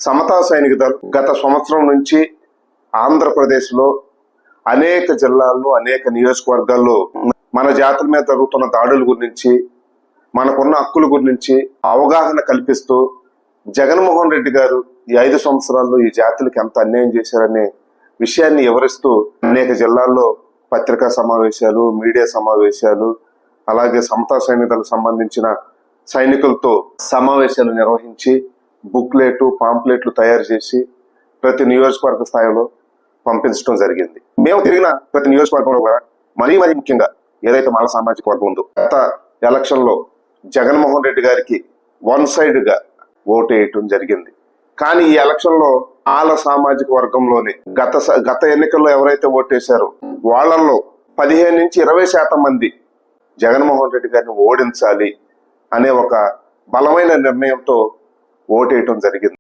సమతా సైనిక దళం గత సంవత్సరం నుంచి ఆంధ్రప్రదేశ్లో అనేక జిల్లాల్లో అనేక నియోజకవర్గాల్లో మన జాతుల మీద జరుగుతున్న దాడుల గురించి, మనకున్న హక్కుల గురించి అవగాహన కల్పిస్తూ జగన్మోహన్ రెడ్డి గారు ఈ 5 సంవత్సరాల్లో ఈ జాతులకు ఎంత అన్యాయం చేశారనే విషయాన్ని వివరిస్తూ అనేక జిల్లాల్లో పత్రికా సమావేశాలు, మీడియా సమావేశాలు, అలాగే సమతా సైనికులకు సంబంధించిన సైనికులతో సమావేశాలు నిర్వహించి బుక్లెట్లు, పాంప్లెట్లు తయారు చేసి ప్రతి నియోజకవర్గ స్థాయిలో పంపించడం జరిగింది. మేము తిరిగిన ప్రతి నియోజకవర్గంలో కూడా మరీ ముఖ్యంగా ఏదైతే మాల సామాజిక వర్గం ఉందో, గత ఎలక్షన్లో జగన్మోహన్ రెడ్డి గారికి వన్ సైడ్ గా ఓటు వేయటం జరిగింది. కానీ ఈ ఎలక్షన్ లో మాల సామాజిక వర్గంలోనే గత ఎన్నికల్లో ఎవరైతే ఓటేశారో వాళ్ళల్లో 15 నుంచి 20% మంది జగన్మోహన్ రెడ్డి గారిని ఓడించాలి అనే ఒక బలమైన నిర్ణయంతో ఓటేయటం జరిగింది.